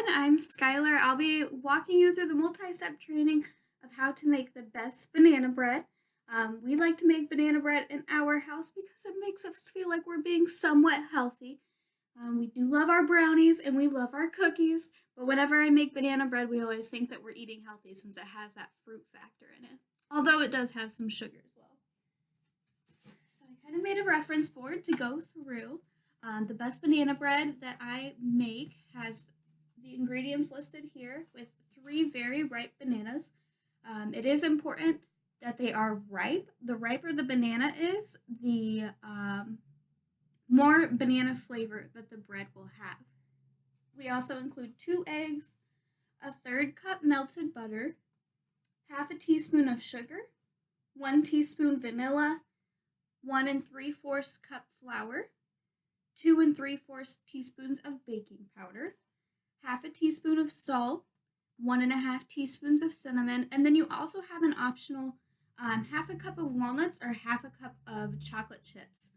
I'm Skylar. I'll be walking you through the multi-step training of how to make the best banana bread. We like to make banana bread in our house because it makes us feel like we're being somewhat healthy. We do love our brownies and we love our cookies, but whenever I make banana bread, we always think that we're eating healthy since it has that fruit factor in it, although it does have some sugar as well. So I kind of made a reference board to go through. The best banana bread that I make has the ingredients listed here with 3 very ripe bananas. It is important that they are ripe. The riper the banana is, the more banana flavor that the bread will have. We also include 2 eggs, a third cup melted butter, half a teaspoon of sugar, 1 teaspoon vanilla, 1 3/4 cup flour, 2 3/4 teaspoons of baking powder, half a teaspoon of salt, 1½ teaspoons of cinnamon, and then you also have an optional half a cup of walnuts or half a cup of chocolate chips.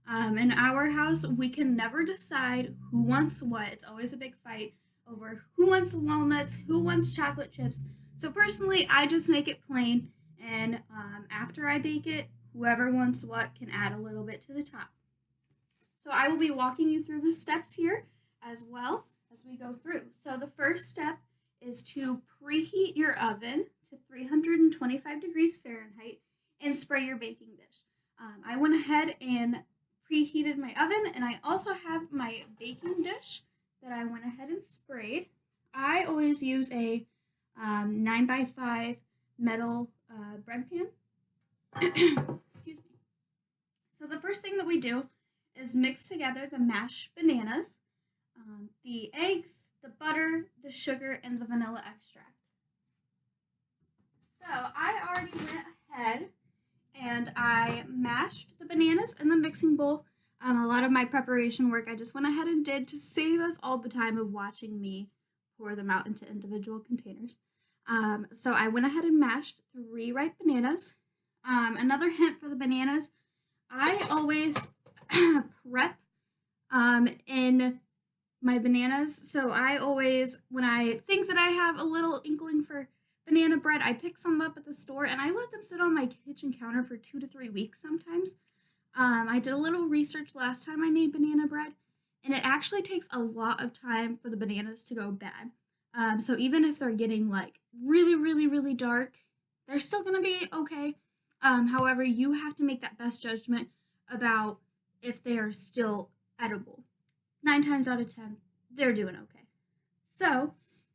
In our house, we can never decide who wants what. It's always a big fight over who wants walnuts, who wants chocolate chips. So personally, I just make it plain, and after I bake it, whoever wants what can add a little bit to the top. So I will be walking you through the steps here as well as we go through. So the first step is to preheat your oven to 325 degrees Fahrenheit and spray your baking dish. I went ahead and preheated my oven, and I also have my baking dish that I went ahead and sprayed. I always use a 9x5 metal bread pan. Excuse me. So the first thing that we do is mix together the mashed bananas, the eggs, the butter, the sugar, and the vanilla extract. So I already went ahead and I mashed the bananas in the mixing bowl. A lot of my preparation work I just went ahead and did to save us all the time of watching me pour them out into individual containers. So I went ahead and mashed 3 ripe bananas. Another hint for the bananas, I always prep in my bananas. So I always, when I think that I have a little inkling for banana bread, I pick some up at the store and I let them sit on my kitchen counter for 2 to 3 weeks sometimes. I did a little research last time I made banana bread, and it actually takes a lot of time for the bananas to go bad. So even if they're getting like really, really, really dark, they're still going to be okay. However, you have to make that best judgment about if they are still edible. 9 times out of 10, they're doing okay. So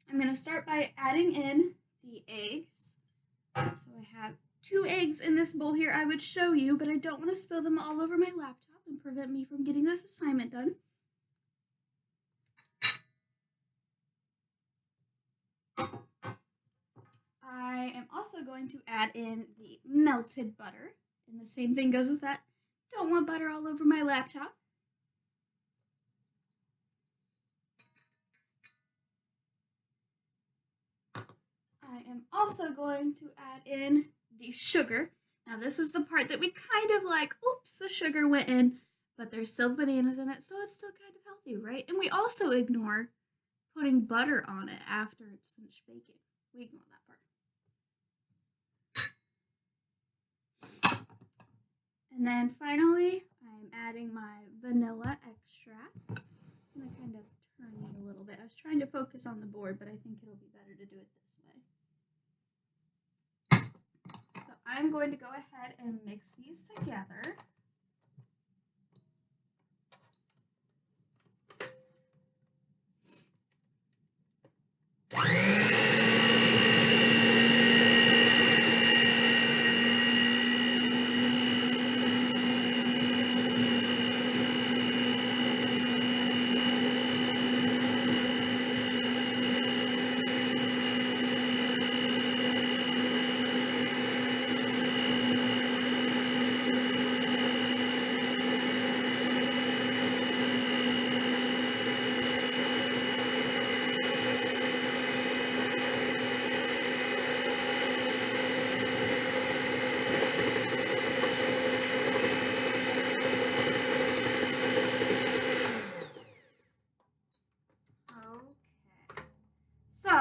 I'm going to start by adding in the eggs. So I have 2 eggs in this bowl here I would show you, but I don't want to spill them all over my laptop and prevent me from getting this assignment done. I am also going to add in the melted butter, and the same thing goes with that. Don't want butter all over my laptop. I am also going to add in the sugar. Now this is the part that we kind of like, oops, the sugar went in, but there's still bananas in it, so it's still kind of healthy, right? And we also ignore putting butter on it after it's finished baking. We ignore that part. And then finally, I'm adding my vanilla extract. I'm going to kind of turn it a little bit. I was trying to focus on the board, but I think it'll be better to do it this way. So I'm going to go ahead and mix these together.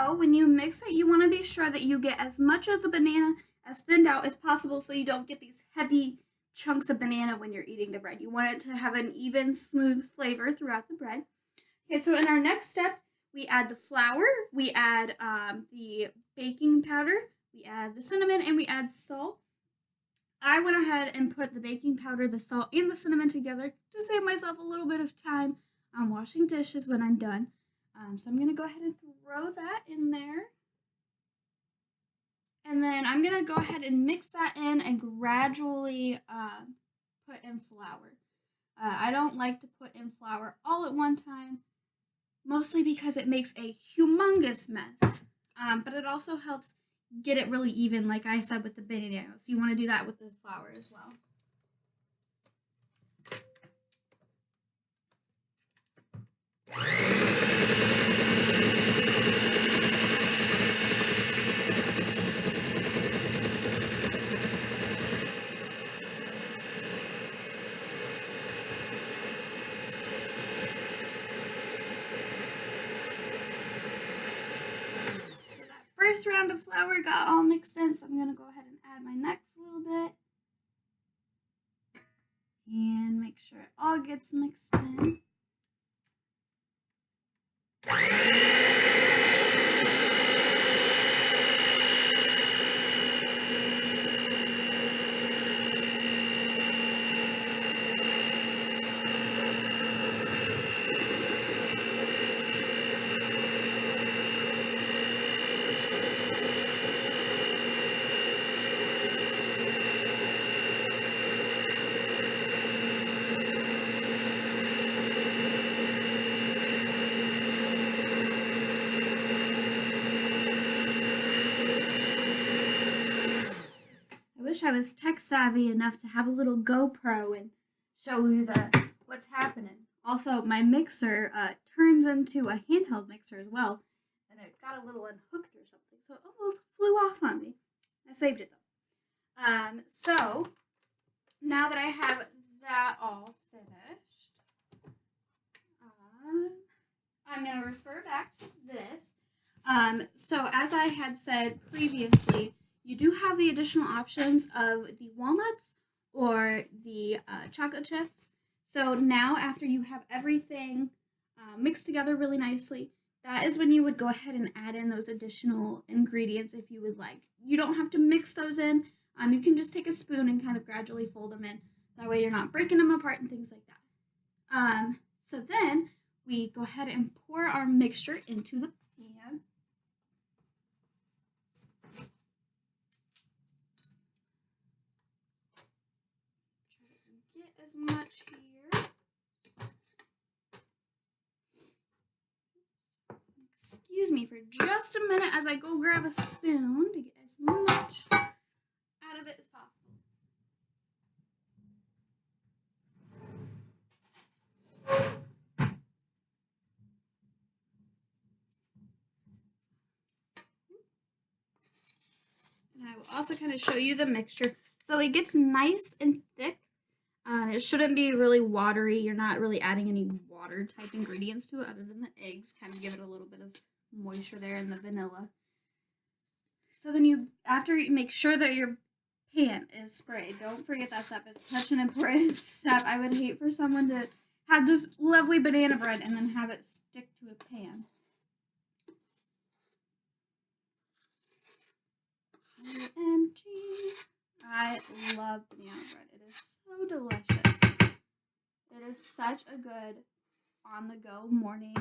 So when you mix it, you want to be sure that you get as much of the banana as thinned out as possible so you don't get these heavy chunks of banana when you're eating the bread. You want it to have an even, smooth flavor throughout the bread. Okay, so in our next step, we add the flour, we add the baking powder, we add the cinnamon, and we add salt. I went ahead and put the baking powder, the salt, and the cinnamon together to save myself a little bit of time on washing dishes when I'm done. So I'm going to go ahead and throw that in there. And then I'm going to go ahead and mix that in and gradually put in flour. I don't like to put in flour all at one time, mostly because it makes a humongous mess. But it also helps get it really even, like I said, with the banana. So you want to do that with the flour as well. First round of flour got all mixed in, so I'm going to go ahead and add my next little bit. And make sure it all gets mixed in. Wish I was tech savvy enough to have a little GoPro and show you what's happening. Also, my mixer turns into a handheld mixer as well, and it got a little unhooked or something, so it almost flew off on me. I saved it though. So now that I have that all finished, I'm going to refer back to this. So as I had said previously, you do have the additional options of the walnuts or the chocolate chips. So now after you have everything mixed together really nicely, that is when you would go ahead and add in those additional ingredients if you would like. You don't have to mix those in. You can just take a spoon and kind of gradually fold them in. That way you're not breaking them apart and things like that. So then we go ahead and pour our mixture into the pan. Get as much here. Excuse me for just a minute as I go grab a spoon to get as much out of it as possible. And I will also kind of show you the mixture. So it gets nice and thick. It shouldn't be really watery. You're not really adding any water type ingredients to it other than the eggs. Kind of give it a little bit of moisture there and the vanilla. So then after you make sure that your pan is sprayed. Don't forget that step. It's such an important step. I would hate for someone to have this lovely banana bread and then have it stick to a pan. OMG. I love banana bread. It is so delicious. It is such a good on-the-go morning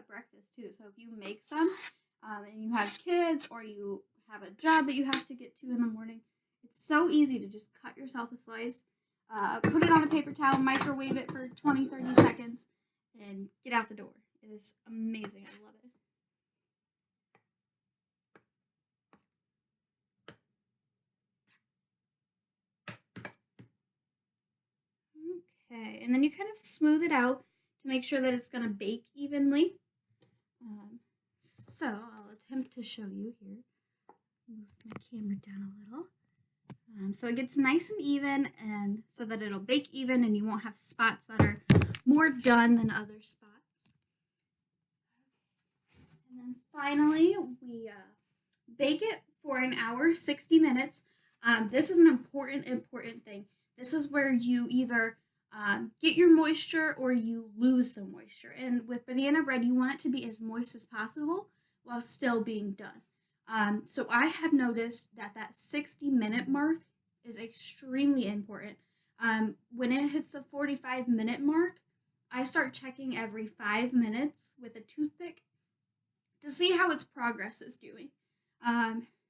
breakfast too. So if you make some and you have kids or you have a job that you have to get to in the morning, it's so easy to just cut yourself a slice, put it on a paper towel, microwave it for 20-30 seconds, and get out the door. It is amazing. I love it. Okay, and then you kind of smooth it out to make sure that it's going to bake evenly. So I'll attempt to show you here. Move my camera down a little. So it gets nice and even, and so that it'll bake even and you won't have spots that are more done than other spots. And then And finally, we bake it for an hour, 60 minutes. This is an important thing. This is where you either get your moisture or you lose the moisture. And with banana bread, you want it to be as moist as possible while still being done. So I have noticed that that 60-minute mark is extremely important. When it hits the 45-minute mark, I start checking every 5 minutes with a toothpick to see how its progress is doing.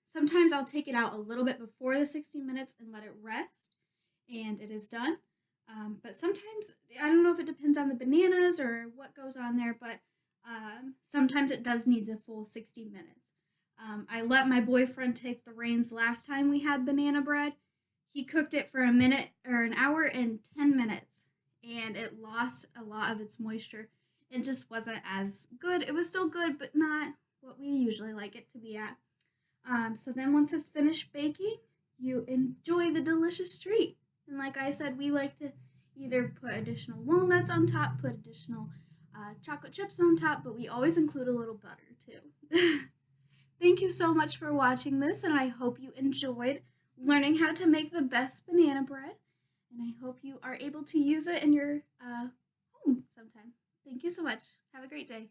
Sometimes I'll take it out a little bit before the 60 minutes and let it rest, and it is done. But sometimes, I don't know if it depends on the bananas or what goes on there, but sometimes it does need the full 60 minutes. I let my boyfriend take the reins last time we had banana bread. He cooked it for a minute or an hour and 10 minutes, and it lost a lot of its moisture. It just wasn't as good. It was still good, but not what we usually like it to be at. So then once it's finished baking, you enjoy the delicious treat. And like I said, we like to either put additional walnuts on top, put additional chocolate chips on top, but we always include a little butter too. Thank you so much for watching this, and I hope you enjoyed learning how to make the best banana bread. And I hope you are able to use it in your home sometime. Thank you so much. Have a great day.